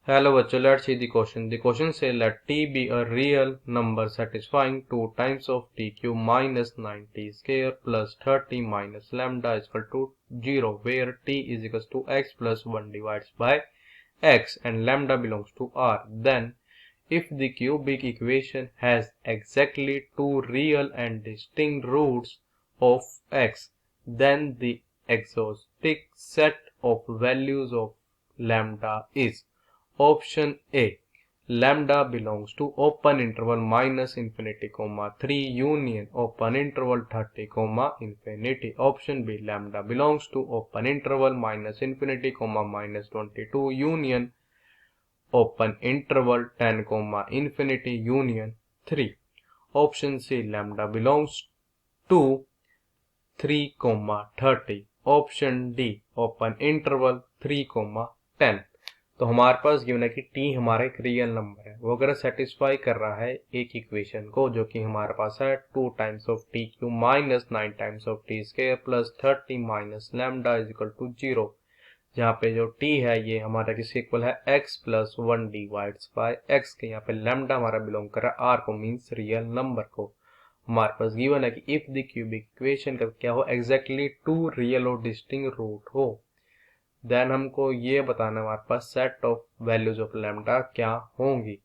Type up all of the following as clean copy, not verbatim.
Hello bachcho, let's see the question. The question say let t be a real number satisfying 2 times of t cube minus 9t square plus 30 minus lambda is equal to 0 where t is equals to x plus 1 divides by x and lambda belongs to R. Then if the cubic equation has exactly two real and distinct roots of x, then the exhaustive set of values of lambda is option A. Lambda belongs to open interval minus infinity comma 3 union open interval 30 comma infinity. Option B. Lambda belongs to open interval minus infinity comma minus 22 union open interval 10 comma infinity union 3. Option C. Lambda belongs to 3 comma 30. Option D. Open interval 3 comma 10. तो हमारे पास given है कि t हमारा एक real number है, वो अगर satisfy कर रहा है एक इक्वेशन को जो कि हमारे पास है 2 times of t cube minus 9 times of t square plus 30 minus lambda is equal to 0, जहाँ पे जो t है ये हमारा किसके इक्वल है x plus 1 divides by x के। यहाँ पे लैम्डा हमारा बिलोंग कर रहा है r को, मीन्स रियल नंबर को। हमारे पास गिवन है कि इफ द क्यूबिक इक्वेशन का क्या हो, एग्जैक्टली टू रियल और डिस्टिंक्ट रूट हो, देन हमको ये बताना है हमारे पास set of values of lambda क्या होंगी।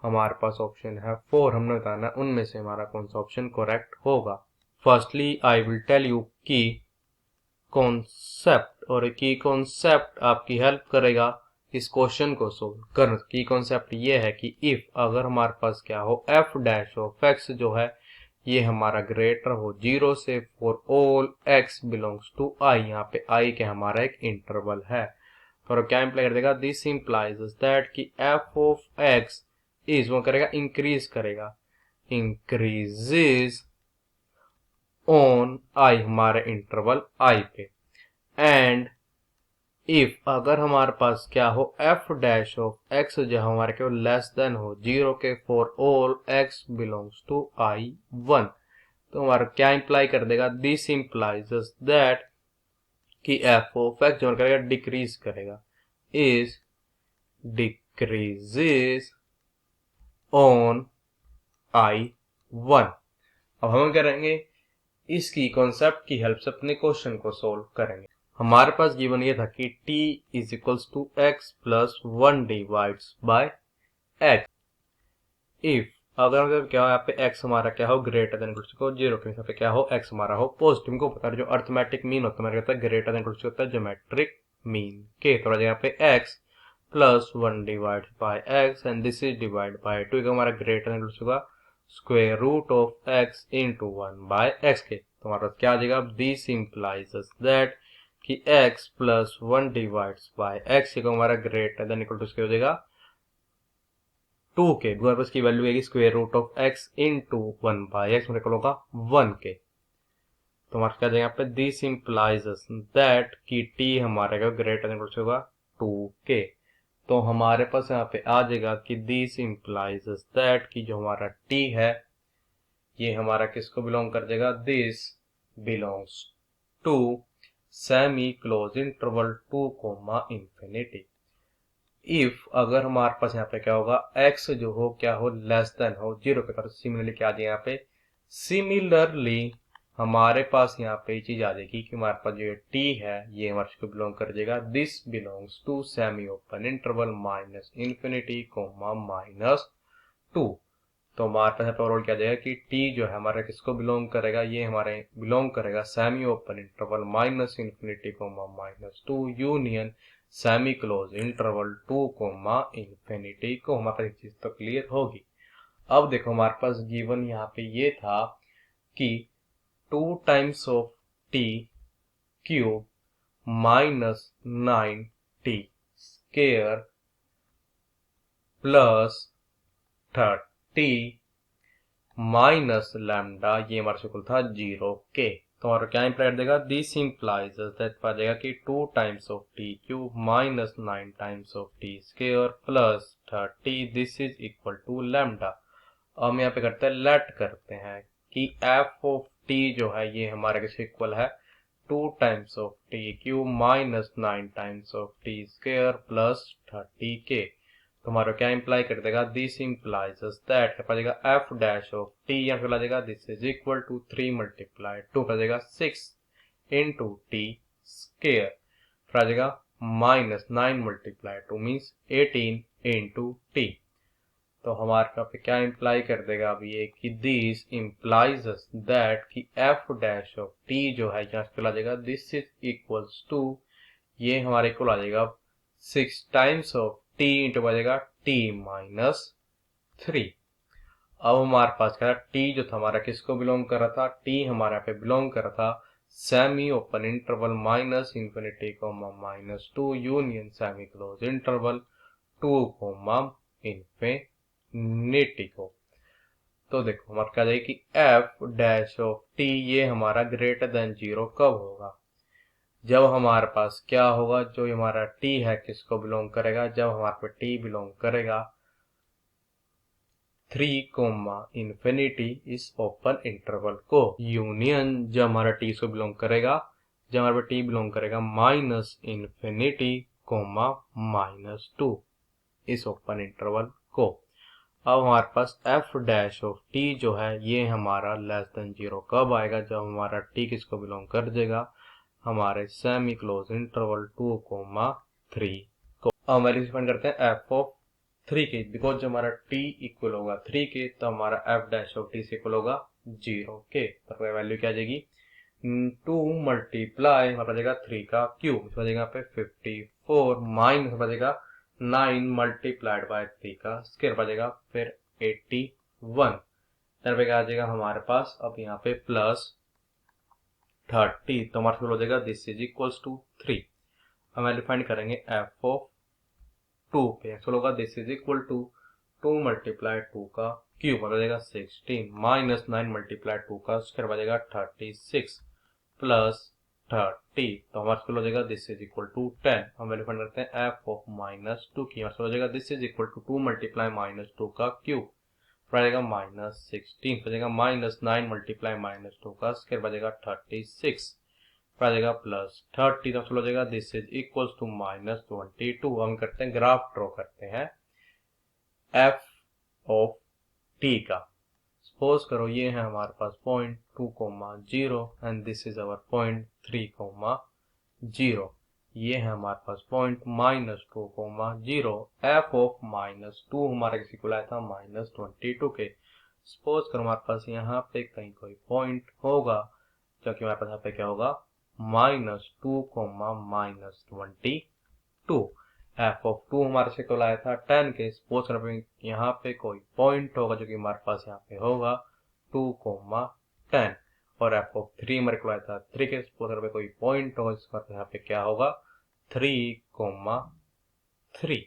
हमारे पास ऑप्शन है 4, हमने बताना है उनमें से हमारा कौन सा ऑप्शन करेक्ट होगा। Firstly I will tell you की कॉन्सेप्ट, और की कॉन्सेप्ट आपकी हेल्प करेगा इस क्वेश्चन को सोल्व करने। की कॉन्सेप्ट ये है कि इफ अगर हमारे पास क्या हो एफ डैश ऑफ एक्स जो है ये हमारा ग्रेटर हो 0 से for all x belongs to i, यहाँ पे i के हमारा एक इंटरवल है। तो क्या इंप्लाई कर देगा, दिस इंप्लाइज दैट कि f ऑफ x इज वो करेगा इंक्रीज करेगा, इंक्रीजेस ऑन i हमारे इंटरवल i पे। एंड इफ अगर हमारे पास क्या हो f डैश ऑफ x जो हमारे के लेस देन हो 0 के for all x belongs to i 1, तो हमारा क्या इंप्लाई कर देगा, दिस इंप्लाइज दैट कि f ऑफ x जो करेगा डिक्रीज करेगा, इज डिक्रीजेस ऑन i 1। अब हम करेंगे इसकी कॉन्सेप्ट की हेल्प से अपने क्वेश्चन को सोल्व करेंगे। हमारे पास गिवन ये था कि t is equals to x plus 1 divides by x। If अगर मतलब क्या हो यहाँ पे x हमारा क्या हो ग्रेटर देन इक्वल्स टू 0 के यहाँ पे क्या हो x हमारा हो पॉजिटिव, को पता है जो अर्थमेटिक मीन होता है हमारा कहता है ग्रेटर देन इक्वल्स टू होता है ज्योमेट्रिक मीन के। थोड़ा यहाँ पे x plus 1 divide by x and this is divide by 2, हमारा ग्रेटर देन इक्वल्स होगा square root of x into 1 by x के। तो हमारा क्या आ जाएगा, दिस इंप्लाइज दैट कि x plus 1 divides by x को हमारा ग्रेटर देन इक्वल टू हो जाएगा 2 के, हमारे पास की वैल्यू आएगी square root of x into 1 by x, मेरे को होगा 1 के। तो हमारा क्या जाएगा यहाँ पे, दिस इंप्लाइज दैट कि t हमारे का ग्रेटर देन इक्वल टू होगा 2 के। तो हमारे पास यहाँ पे आ जाएगा कि दिस इंप्लाइज दैट कि जो हमारा t है ये हमारा किसको बिलोंग कर जाएगा, this belongs to semi close interval 2 comma infinity. If अगर हमारे पास यहाँ पे क्या होगा x जो हो क्या हो लेस देन हो 0 के तरफ, सिमिलरली क्या आ जाएगा यहाँ पे, सिमिलरली हमारे पास यहाँ पे चीज आ जाएगी कि हमारे पास जो t है ये हमारे को बिलोंग कर जाएगा, this belongs to semi open interval minus infinity comma minus 2। तो हमारे पास यहाँ पे ओवरऑल क्या जाएगा कि t जो है हमारा किसको बिलोंग करेगा, ये हमारे बिलोंग करेगा semi open interval minus infinity comma minus 2 union semi close interval 2 comma infinity को। हमारे पास चीज तो क्लियर होगी। अब देखो हमारे पास गिवन यहाँ पे ये था कि 2 times of t cube minus 9 T square plus 30 minus lambda ये हमारे से था 0 के। तो हमारा क्या इंप्लाई देगा, दिस इंप्लाइज दैट पा जाएगा कि 2 times of t cube minus 9 times of t square plus 30 this is equal to lambda. हम यहाँ पे करते हैं लेट करते हैं कि एफ ऑफ टी जो है ये हमारे किसके इक्वल है, 2 times of t cube minus 9 times of t square plus 30 के। तो हमारा क्या इंप्लाई कर देगा, दिस इंप्लाइज दैट क्या जाएगा एफ डैश ऑफ टी, या फिर आ जाएगा this is equal to 3 multiply 2 आ जाएगा 6 इंटू टी स्केयर, फिर आ जाएगा minus 9 multiply 2 means 18 into t. तो हमारे यहाँ पे क्या इंप्लाई कर देगा अब ये कि दिस इंप्लाइज दैट कि एफ डैश ऑफ टी जो है यहाँ पे आ जाएगा दिस इज इक्वल्स टू, ये हमारे को आ जाएगा 6 टाइम्स ऑफ टी इंटू आ जाएगा टी माइनस 3। अब हमारे पास क्या था, टी जो था हमारा किसको बिलोंग कर रहा था, टी हमारे यहाँ पे बिलोंग कर रहा था semi open interval minus infinity comma minus 2 union semi close interval 2 comma infinity को। तो देखो हमारा क्या जाएगा कि एफ डैश ऑफ टी ये हमारा ग्रेटर देन 0 कब होगा, जब हमारे पास क्या होगा, जो हमारा टी है किसको बिलोंग करेगा, जब हमारे पे टी बिलोंग करेगा 3 कोमा इंफिनिटी इस ओपन इंटरवल को, यूनियन जब हमारा टी से बिलोंग करेगा, जब हमारे पे टी बिलोंग करेगा माइनस इंफिनिटी कोमा माइनस 2 इस ओपन इंटरवल को। अब हमारे पास एफ डैश ऑफ टी जो है ये हमारा लेस देन 0 कब आएगा, जब हमारा टी किसको बिलोंग कर देगा, हमारे सेमी क्लोज इंटरवल 2 कोमा 3 को। अब हम वैल्यू फाइंड करते हैं एफ ऑफ 3 के, बिकॉज जब हमारा t इक्वल होगा 3 के तो हमारा एफ डैश ऑफ टी से इक्वल होगा 0 के, तो वैल्यू क्या आ जाएगी 2 मल्टीप्लाई हो जाएगा 3 का क्यूब, हो जाएगा पे 54 माइनस हो जाएगा 9 मल्टीप्लाइड बाय 3 का स्क्वायर हो जाएगा फिर 81, फिर आ जाएगा हमारे पास अब यहाँ पे प्लस 30, तो हमारे हो जाएगा दिस इज इक्वल्स टू 3। हम वैल्यू फाइंड करेंगे एफ ऑफ 2 पे, एक्चुअल होगा this is equal to 2 multiply 2 का क्यूब हो जाएगा 16 माइनस 9 मल्टीप्लाई 2 का स्क्वायर हो जाएगा 36 प्लस 30, तो हमारे स्कूल हो जाएगा दिस इज इक्वल टू 10। हम वैल्यू फाइंड करते हैं एफ ऑफ माइनस 2 की, हमारे हो जाएगा this is equal to 2 multiply minus 2 का क्यूब हो जाएगा माइनस 16, हो जाएगा माइनस 9 मल्टीप्लाई माइनस 2 का स्क्वायर हो जाएगा 36 आ जाएगा प्लस 30, तो हो जाएगा this is equals to minus 22। हम करते हैं ग्राफ ड्रॉ करते हैं एफ ऑफ टी का। सपोज करो ये है हमारे पास point 2 comma 0 and this is our point 3 comma 0, ये है हमारे पास point minus 2 comma 0, F of minus 2 हमारा किसी को लाया था माइनस 22 के। सपोज करो हमारे पास यहाँ पे कहीं कोई पॉइंट होगा, क्योंकि हमारे पास यहाँ पे क्या होगा minus 2 comma minus 22, F of 2 हमारे से को लाया था 10 के। सपोज करो यहाँ पे कोई पॉइंट होगा जो कि हमारे पास यहाँ पे होगा 2 कोमा 10, और एफ ऑफ 3 हमारे को लाया था 3 के। सपोज करो कोई पॉइंट होगा जिसका यहाँ पे क्या होगा 3 कोमा 3।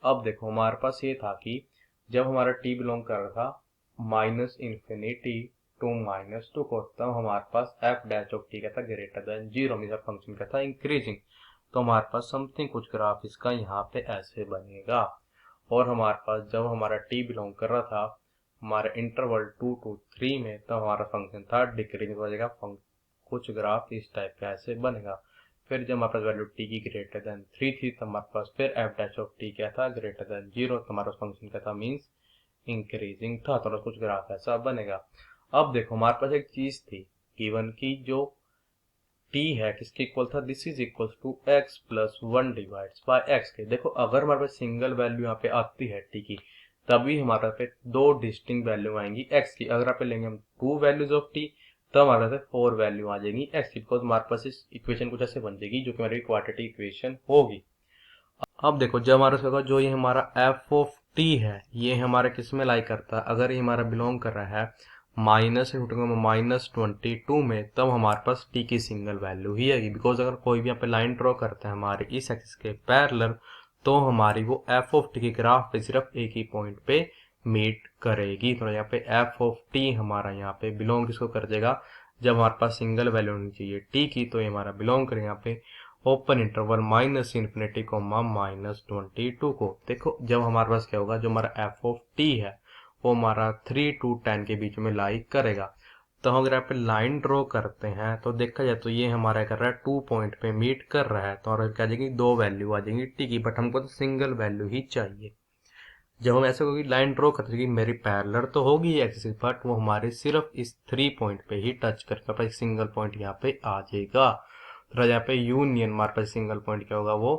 अब देखो हमारे पास ये था कि जब हमारा टी बिलोंग कर रहा था माइनस इंफिनिटी टू माइनस 2 को, तब हमारे पास एफ डैश ऑफ टी का था ग्रेटर देन 0, मेरा फंक्शन का था इंक्रीजिंग, तो हमारे पास समथिंग कुछ ग्राफ इसका यहाँ पे ऐसे बनेगा। और हमारे पास जब हमारा टी बिलोंग कर रहा था हमारे इंटरवल 2 to 3 में, तब हमारा फंक्शन था डिक्रीजिंग हो जाएगा, कुछ ग्राफ इस टाइप का ऐसे बनेगा। फिर जब हमारे पास वैल्यू टी की ग्रेटर देन 3 थी तब हमारे पास फिर एफ डैश ऑफ टी क्या था ग्रेटर देन 0, तो हमारा फंक्शन क्या था मीन्स इंक्रीजिंग था, तो कुछ ग्राफ ऐसा बनेगा। अब देखो हमारे पास एक चीज थी गिवन की जो t है किसके इक्वल था, this is equal to x plus 1 divides by x के। देखो अगर हमारे पास सिंगल वैल्यू यहाँ पे आती है t की, तभी हमारे पे दो डिस्टिंक्ट वैल्यू आएंगी x की। अगर यहाँ पे लेंगे हम 2 वैल्यूज ऑफ t, तब हमारे पास 4 वैल्यू आ जाएंगी x की, बिकॉज हमारे पास इस इक्वेशन कुछ ऐसे बन जाएगी जो कि हमारी क्वाड्रेटिक इक्वेशन होगी। अब देखो जब हमारे होगा जो ये हमारा f ऑफ t है ये हमारा किस में लाई करता है, अगर ये हमारा बिलोंग कर रहा है माइनस माइनस 22 में, तब हमारे पास t की सिंगल वैल्यू ही आएगी। बिकॉज अगर कोई भी यहाँ पे लाइन ड्रॉ करता है हमारे इस एक्सिस के पैरेलल, तो हमारी वो f ऑफ t की ग्राफ पे सिर्फ एक ही पॉइंट पे मीट करेगी। तो यहाँ पे f ऑफ t हमारा यहाँ पे बिलोंग किसको कर देगा, जब हमारे पास सिंगल वैल्यू होनी चाहिए t की, तो ये हमारा बिलोंग करेगा यहाँ पे open interval minus infinity comma minus 22 को। देखो जब हमारे पास क्या होगा, जो हमारा f ऑफ t है वो हमारा 3 to 10 के बीच में लाई करेगा, तो हम अगर यहाँ पे लाइन ड्रॉ करते हैं तो देखा जाए तो ये हमारा कर रहा है 2 पॉइंट पे मीट कर रहा है, तो और क्या आ जाएगी 2 वैल्यू आ जाएंगी टी की, बट हमको तो सिंगल वैल्यू ही चाहिए। जब हम ऐसे कोई लाइन ड्रॉ करते हैं मेरी पैरेलल तो होगी एक्सिस, बट वो हमारे सिर्फ इस 3 पॉइंट पे ही टच करके अपना सिंगल पॉइंट यहाँ पे आ जाएगा। तो यहाँ पे यूनियन हमारे पास सिंगल पॉइंट क्या होगा वो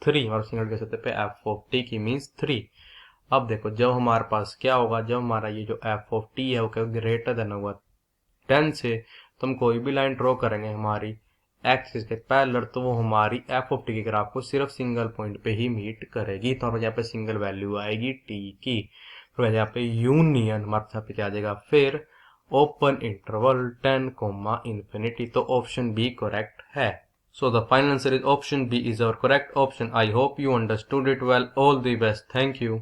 3, और सिंगल के सकते पे एफ ऑफ टी की मीन्स 3। अब देखो जब हमारे पास क्या होगा, जब हमारा ये जो एफ ऑफ टी है वो क्या ग्रेटर देन होगा 10 से, तो हम कोई भी लाइन ड्रॉ करेंगे हमारी एक्सिस के पैरेलल, तो वो हमारी एफ ऑफ टी के ग्राफ को सिर्फ सिंगल पॉइंट पे ही मीट करेगी, तो यहाँ पे सिंगल वैल्यू आएगी टी की। तो यहाँ पे यूनियन हमारे पे क्या आ जाएगा फिर ओपन इंटरवल 10, इंफिनिटी, तो ऑप्शन बी करेक्ट है। So the final answer is option B is our correct option. I hope you understood it well. All the best. Thank you.